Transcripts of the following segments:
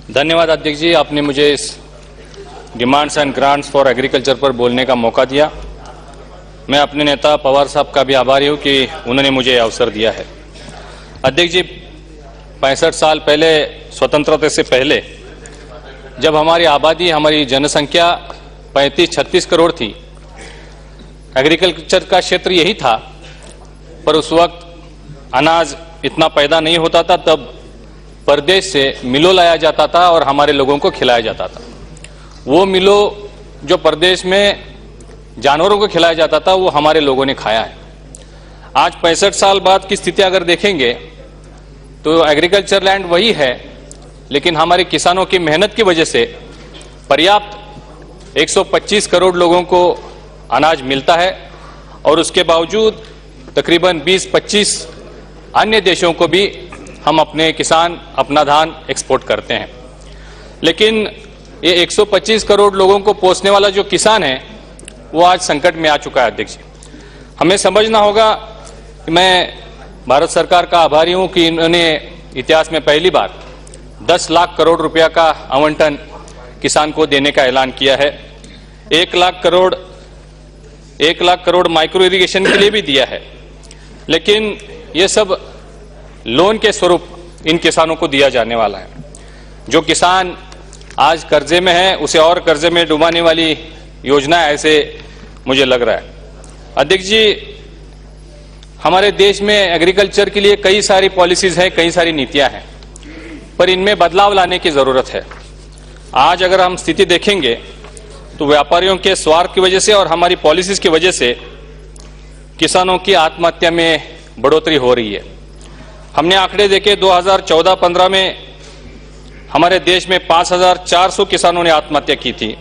धन्यवाद अध्यक्ष जी, आपने मुझे इस demands and grants for agriculture पर बोलने का मौका दिया। मैं अपने नेता पवार साहब का भी आभारी हूं कि उन्होंने मुझे अवसर दिया है। अध्यक्ष जी, 65 साल पहले, स्वतंत्रता से पहले, जब हमारी आबादी, हमारी जनसंख्या 35-36 करोड़ थी, एग्रीकल्चर का क्षेत्र यही था, पर उस वक्त अनाज इतना पैदा नहीं होता था। तब परदेश से मिलो लाया जाता था और हमारे लोगों को खिलाया जाता था। वो मिलो जो परदेश में जानवरों को खिलाया जाता था, वो हमारे लोगों ने खाया है। आज 65 साल बाद की स्थिति अगर देखेंगे तो एग्रीकल्चर लैंड वही है, लेकिन हमारे किसानों की मेहनत की वजह से पर्याप्त 125 करोड़ लोगों को अनाज मिलता है और उसके बावजूद तकरीबन 20-25 अन्य देशों को भी हम अपने किसान अपना धान एक्सपोर्ट करते हैं। लेकिन ये 125 करोड़ लोगों को पोसने वाला जो किसान है वो आज संकट में आ चुका है। अध्यक्ष, हमें समझना होगा कि मैं भारत सरकार का आभारी हूं कि इन्होंने इतिहास में पहली बार 10 लाख करोड़ रुपया का आवंटन किसान को देने का ऐलान किया है। 1 लाख करोड़ माइक्रो इरिगेशन के लिए भी दिया है, लेकिन ये सब लोन के स्वरूप इन किसानों को दिया जाने वाला है। जो किसान आज कर्जे में है उसे और कर्जे में डुबाने वाली योजना है, ऐसे मुझे लग रहा है। अध्यक्ष जी, हमारे देश में एग्रीकल्चर के लिए कई सारी पॉलिसीज हैं, कई सारी नीतियां हैं, पर इनमें बदलाव लाने की जरूरत है। आज अगर हम स्थिति देखेंगे तो व्यापारियों के स्वार्थ की वजह से और हमारी पॉलिसीज की वजह से किसानों की आत्महत्या में बढ़ोतरी हो रही है। हमने आंकड़े देखे, 2014-15 में हमारे देश में 5400 किसानों ने आत्महत्या की थी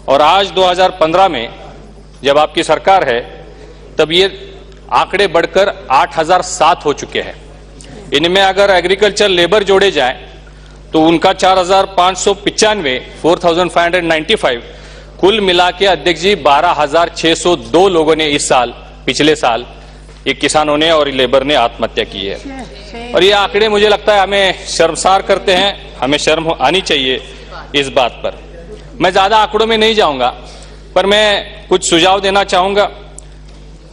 और आज 2015 में जब आपकी सरकार है तब ये आंकड़े बढ़कर 8007 हो चुके हैं। इनमें अगर एग्रीकल्चर लेबर जोड़े जाएं तो उनका 4595 कुल मिला के अध्यक्ष जी 12602 लोगों ने इस साल, पिछले साल, ये किसानों ने और लेबर ने आत्महत्या की है। और ये आंकड़े मुझे लगता है हमें शर्मसार करते हैं, हमें शर्म आनी चाहिए इस बात पर। मैं ज्यादा आंकड़ों में नहीं जाऊंगा, पर मैं कुछ सुझाव देना चाहूंगा।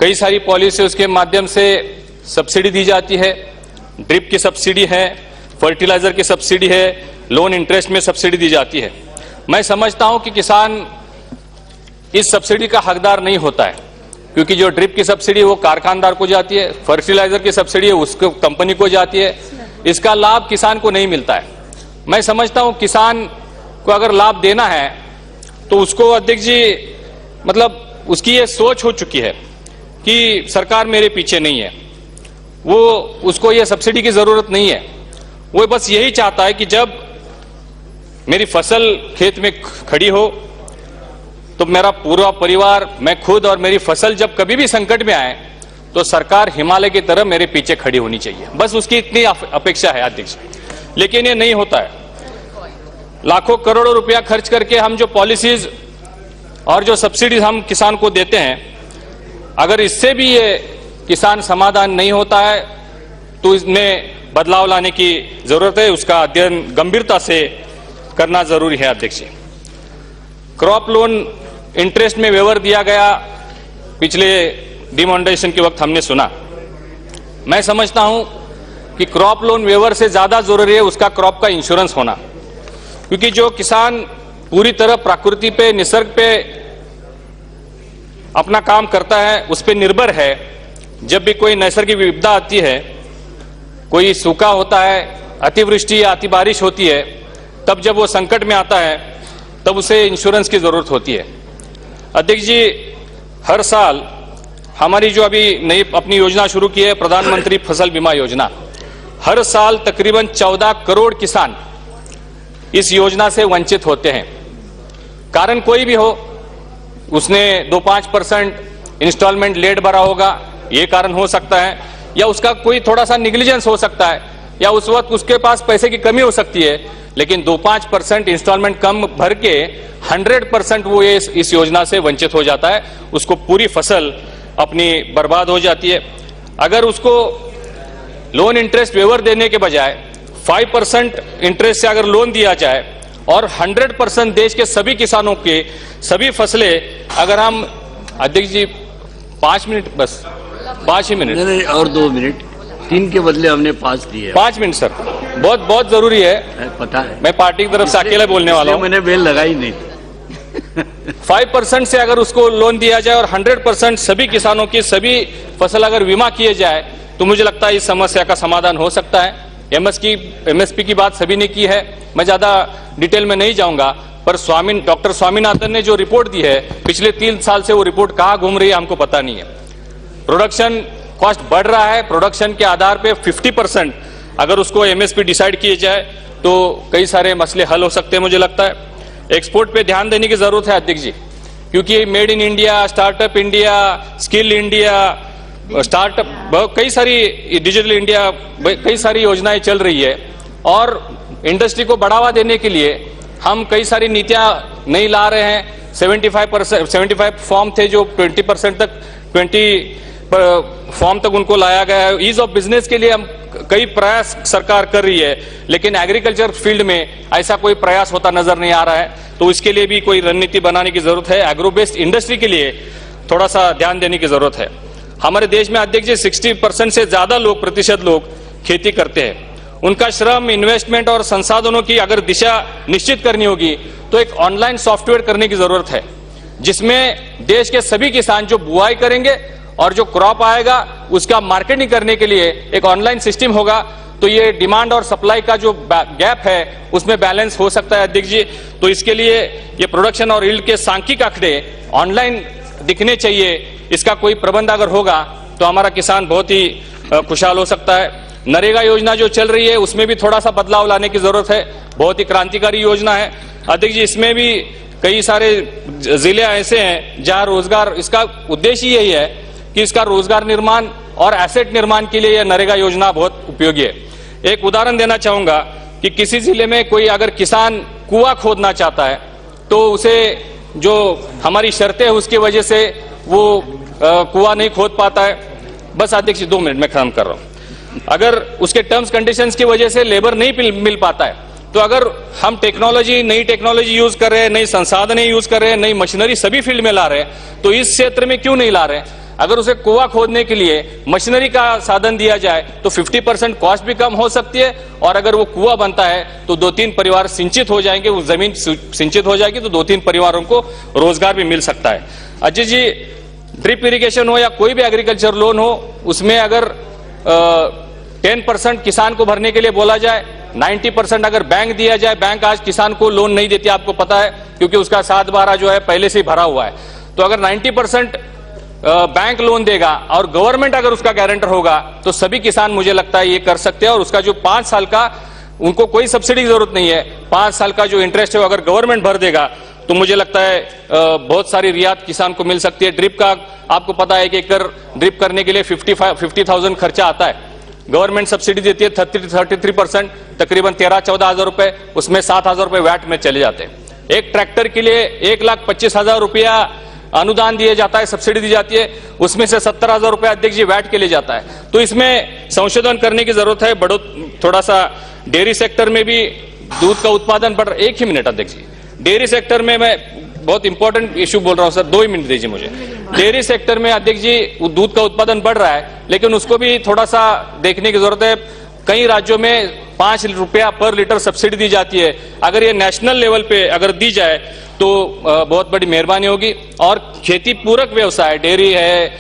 कई सारी पॉलिसी उसके माध्यम से सब्सिडी दी जाती है, ड्रिप की सब्सिडी है, फर्टिलाइजर की सब्सिडी है, लोन इंटरेस्ट में सब्सिडी दी जाती है। मैं समझता हूं कि किसान इस सब्सिडी का हकदार नहीं होता है, क्योंकि जो ड्रिप की सब्सिडी है वो कारखानदार को जाती है, फर्टिलाइजर की सब्सिडी है उसको कंपनी को जाती है, इसका लाभ किसान को नहीं मिलता है। मैं समझता हूं किसान को अगर लाभ देना है तो उसको, अध्यक्ष जी, मतलब उसकी ये सोच हो चुकी है कि सरकार मेरे पीछे नहीं है, वो उसको ये सब्सिडी की जरूरत नहीं है। वो बस यही चाहता है कि जब मेरी फसल खेत में खड़ी हो तो मेरा पूरा परिवार, मैं खुद और मेरी फसल जब कभी भी संकट में आए तो सरकार हिमालय की तरह मेरे पीछे खड़ी होनी चाहिए। बस उसकी इतनी अपेक्षा है अध्यक्ष। लेकिन ये नहीं होता है। लाखों करोड़ों रुपया खर्च करके हम जो पॉलिसीज और जो सब्सिडीज हम किसान को देते हैं, अगर इससे भी ये किसान समाधान नहीं होता है तो इसमें बदलाव लाने की जरूरत है। उसका अध्ययन गंभीरता से करना जरूरी है। अध्यक्ष, क्रॉप लोन इंटरेस्ट में वेवर दिया गया, पिछले डिमोनेटाइजेशन के वक्त हमने सुना। मैं समझता हूं कि क्रॉप लोन वेवर से ज्यादा जरूरी है उसका क्रॉप का इंश्योरेंस होना, क्योंकि जो किसान पूरी तरह प्रकृति पे, निसर्ग पे अपना काम करता है, उस पे निर्भर है। जब भी कोई नैसर्गिक विपदा आती है, कोई सूखा होता है, अतिवृष्टि या अति बारिश होती है, तब जब वो संकट में आता है तब उसे इंश्योरेंस की जरूरत होती है। अध्यक्ष जी, हर साल हमारी जो अभी नई अपनी योजना शुरू की है, प्रधानमंत्री फसल बीमा योजना, हर साल तकरीबन 14 करोड़ किसान इस योजना से वंचित होते हैं। कारण कोई भी हो, उसने 2-5% इंस्टॉलमेंट लेट भरा होगा, ये कारण हो सकता है, या उसका कोई थोड़ा सा निग्लिजेंस हो सकता है, या उस वक्त उसके पास पैसे की कमी हो सकती है। लेकिन 2-5% इंस्टॉलमेंट कम भर के 100% वो इस योजना से वंचित हो जाता है, उसको पूरी फसल अपनी बर्बाद हो जाती है। अगर उसको लोन इंटरेस्ट वेवर देने के बजाय 5% इंटरेस्ट से अगर लोन दिया जाए और 100% देश के सभी किसानों के सभी फसलें, अगर हम अध्यक्ष जी 5 मिनट, बस 5 ही मिनट, नहीं और 2 मिनट, 3 के बदले हमने 5 दिए। 5 मिनट सर, बहुत बहुत जरूरी है, पता है। मैं पार्टी की तरफ से अकेले बोलने वाला हूं। मैंने बेल लगाई नहीं। 5% से अगर उसको लोन दिया जाए और 100% सभी किसानों की सभी फसल अगर बीमा किए जाए तो मुझे लगता है इस समस्या का समाधान हो सकता है। एमएसपी की बात सभी ने की है, मैं ज्यादा डिटेल में नहीं जाऊंगा, पर डॉक्टर स्वामीनाथन ने जो रिपोर्ट दी है पिछले 3 साल से वो रिपोर्ट कहां घूम रही है हमको पता नहीं है। प्रोडक्शन कॉस्ट बढ़ रहा है, प्रोडक्शन के आधार पे 50% अगर उसको एमएसपी डिसाइड किए जाए तो कई सारे मसले हल हो सकते हैं। मुझे लगता है एक्सपोर्ट पे ध्यान देने की जरूरत है अध्यक्ष जी, क्योंकि made in India, startup India, skill India, startup, कई सारी डिजिटल इंडिया, कई सारी योजनाएं चल रही है और इंडस्ट्री को बढ़ावा देने के लिए हम कई सारी नीतियां नहीं ला रहे हैं। 75 फॉर्म थे जो 20% तक 20 फॉर्म तक उनको लाया गया है। ईज ऑफ बिजनेस के लिए हम कई प्रयास सरकार कर रही है, लेकिन एग्रीकल्चर फील्ड में ऐसा कोई प्रयास होता नजर नहीं आ रहा है, तो इसके लिए भी कोई रणनीति बनाने की जरूरत है। एग्रो बेस्ड इंडस्ट्री के लिए थोड़ा सा ध्यान देने की जरूरत है। हमारे देश में अध्यक्ष जी 60% से ज्यादा प्रतिशत लोग खेती करते हैं। उनका श्रम, इन्वेस्टमेंट और संसाधनों की अगर दिशा निश्चित करनी होगी तो एक ऑनलाइन सॉफ्टवेयर करने की जरूरत है, जिसमें देश के सभी किसान जो बुआई करेंगे और जो क्रॉप आएगा उसका मार्केटिंग करने के लिए एक ऑनलाइन सिस्टम होगा, तो ये डिमांड और सप्लाई का जो गैप है उसमें बैलेंस हो सकता है अध्यक्ष जी। तो इसके लिए ये प्रोडक्शन और यील्ड के सांख्यिक आंकड़े ऑनलाइन दिखने चाहिए। इसका कोई प्रबंध अगर होगा तो हमारा किसान बहुत ही खुशहाल हो सकता है। नरेगा योजना जो चल रही है उसमें भी थोड़ा सा बदलाव लाने की जरूरत है, बहुत ही क्रांतिकारी योजना है अध्यक्ष जी। इसमें भी कई सारे जिले ऐसे हैं जहां रोजगार, इसका उद्देश्य यही है कि इसका रोजगार निर्माण और एसेट निर्माण के लिए यह नरेगा योजना बहुत उपयोगी है। एक उदाहरण देना चाहूंगा कि किसी जिले में कोई अगर किसान कुआं खोदना चाहता है तो उसे जो हमारी शर्तें हैं उसकी वजह से वो कुआं नहीं खोद पाता है। बस अध्यक्ष 2 मिनट में खत्म कर रहा हूं। अगर उसके टर्म्स कंडीशंस की वजह से लेबर नहीं मिल पाता है, तो अगर हम नई टेक्नोलॉजी यूज कर रहे हैं, नई संसाधन यूज कर रहे हैं, नई मशीनरी सभी फील्ड में ला रहे हैं, तो इस क्षेत्र में क्यों नहीं ला रहे हैं? अगर उसे कुआं खोदने के लिए मशीनरी का साधन दिया जाए तो 50% कॉस्ट भी कम हो सकती है, और अगर वो कुआं बनता है तो 2-3 परिवार सिंचित हो जाएंगे, वो जमीन सिंचित हो जाएगी तो 2-3 परिवारों को रोजगार भी मिल सकता है। अजय जी, ड्रिप इरिगेशन हो या कोई भी एग्रीकल्चर लोन हो, उसमें अगर 10% किसान को भरने के लिए बोला जाए, 90% अगर बैंक दिया जाए। बैंक आज किसान को लोन नहीं देती, आपको पता है, क्योंकि उसका 7/12 जो है पहले से ही भरा हुआ है। तो अगर 90% बैंक लोन देगा और गवर्नमेंट अगर उसका गारंटर होगा तो सभी किसान मुझे लगता है ये कर सकते हैं, और उसका जो 5 साल का, उनको कोई सब्सिडी की जरूरत नहीं है, 5 साल का जो इंटरेस्ट है अगर गवर्नमेंट भर देगा तो मुझे लगता है बहुत सारी रियायत किसान को मिल सकती है। ड्रिप का आपको पता है कि 1 एकड़ ड्रिप करने के लिए 50,000 खर्चा आता है। गवर्नमेंट सब्सिडी देती है 33%, तकरीबन 13-14 हजार रुपए, उसमें 7,000 रुपए वैट में चले जाते हैं। एक ट्रैक्टर के लिए 1,25,000 रुपया अनुदान दिया जाता है, सब्सिडी दी जाती है, उसमें से 70,000 रुपए अध्यक्ष जी वैट के लिए जाता है। तो इसमें संशोधन करने की जरूरत है। थोड़ा सा डेयरी सेक्टर में भी दूध का उत्पादन बढ़, 1 ही मिनट अध्यक्ष जी, डेयरी सेक्टर में मैं बहुत इंपॉर्टेंट इश्यू बोल रहा हूं सर, 2 ही मिनट दीजिए मुझे। डेयरी सेक्टर में अध्यक्ष जी दूध का उत्पादन बढ़ रहा है, लेकिन उसको भी थोड़ा सा देखने की जरूरत है। कई राज्यों में 5 रुपया पर लीटर सब्सिडी दी जाती है, अगर ये नेशनल लेवल पे अगर दी जाए तो बहुत बड़ी मेहरबानी होगी। और खेती पूरक व्यवसाय, डेयरी है,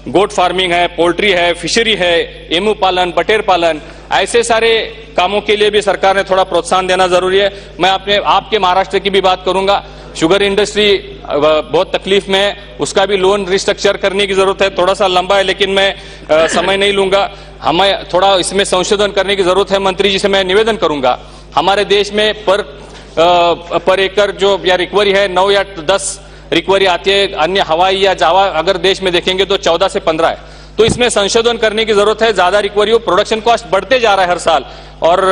गोट फार्मिंग है, पोल्ट्री है, फिशरी है, एमू पालन, बटेर पालन, ऐसे सारे कामों के लिए भी सरकार ने थोड़ा प्रोत्साहन देना जरूरी है। मैं आपके महाराष्ट्र की भी बात करूंगा, शुगर इंडस्ट्री बहुत तकलीफ में है, उसका भी लोन रिस्ट्रक्चर करने की जरूरत है। थोड़ा सा लंबा है लेकिन मैं समय नहीं लूंगा, हमें थोड़ा इसमें संशोधन करने की जरूरत है। मंत्री जी से मैं निवेदन करूंगा, हमारे देश में पर एकड़ जो या रिकवरी है 9 या 10 रिकवरी आती है, अन्य हवाई या जावा अगर देश में देखेंगे तो 14 से 15 है। तो इसमें संशोधन करने की जरूरत है। ज्यादा रिकवरी हो, प्रोडक्शन कॉस्ट बढ़ते जा रहा है हर साल, और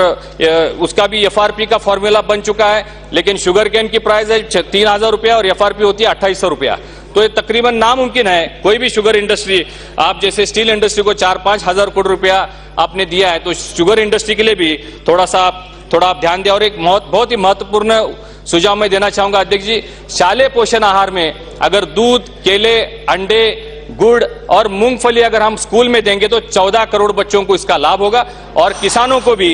उसका भी एफआरपी का फॉर्मूला बन चुका है, लेकिन शुगर केन की प्राइस है 3,000 रुपया और एफआरपी होती है 2,800 रुपया। तो ये तकरीबन नामुमकिन है। कोई भी शुगर इंडस्ट्री, आप जैसे स्टील इंडस्ट्री को 4-5 हजार करोड़ रुपया आपने दिया है, तो शुगर इंडस्ट्री के लिए भी थोड़ा आप ध्यान दें। और एक बहुत ही महत्वपूर्ण सुझाव मैं देना चाहूंगा अध्यक्ष जी, शालेय पोषण आहार में अगर दूध, केले, अंडे, गुड़ और मूंगफली अगर हम स्कूल में देंगे तो 14 करोड़ बच्चों को इसका लाभ होगा। और किसानों को भी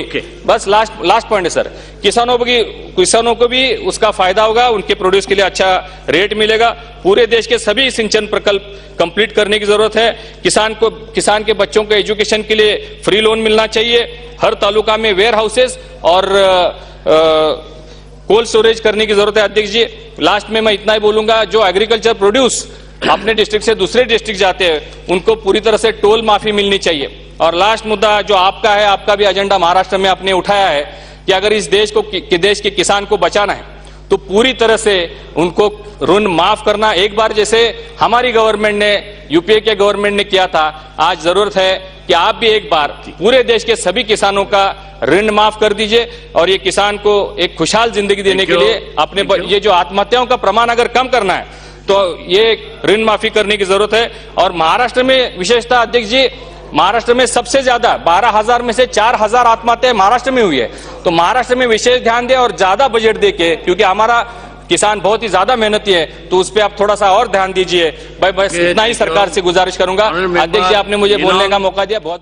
बस लास्ट पॉइंट है सर, किसानों को भी उसका फायदा होगा, उनके प्रोड्यूस के लिए अच्छा रेट मिलेगा। पूरे देश के सभी सिंचन प्रकल्प कंप्लीट करने की जरूरत है। किसान के बच्चों के एजुकेशन के लिए फ्री लोन मिलना चाहिए। हर तालुका में वेयर हाउसेस और कोल्ड स्टोरेज करने की जरूरत है अध्यक्ष जी। लास्ट में मैं इतना ही बोलूंगा, जो एग्रीकल्चर प्रोड्यूस अपने डिस्ट्रिक्ट से दूसरे डिस्ट्रिक्ट जाते हैं उनको पूरी तरह से टोल माफी मिलनी चाहिए। और लास्ट मुद्दा जो आपका है, आपका भी एजेंडा महाराष्ट्र में आपने उठाया है कि अगर इस देश के किसान को बचाना है तो पूरी तरह से उनको ऋण माफ करना, एक बार जैसे हमारी गवर्नमेंट ने, यूपीए के गवर्नमेंट ने किया था, आज जरूरत है कि आप भी एक बार पूरे देश के सभी किसानों का ऋण माफ कर दीजिए और ये किसान को एक खुशहाल जिंदगी देने के लिए अपने ये जो आत्महत्याओं का प्रमाण अगर कम करना है तो ये ऋण माफी करने की जरूरत है। और महाराष्ट्र में विशेषता अध्यक्ष जी, महाराष्ट्र में सबसे ज्यादा 12,000 में से 4,000 आत्महत्याएं महाराष्ट्र में हुई है। तो महाराष्ट्र में विशेष ध्यान दें और ज्यादा बजट देके, क्योंकि हमारा किसान बहुत ही ज्यादा मेहनती है, तो उस पर आप थोड़ा सा और ध्यान दीजिए। बस इतना ही सरकार से गुजारिश करूंगा। अध्यक्ष जी, आपने मुझे बोलने का मौका दिया, बहुत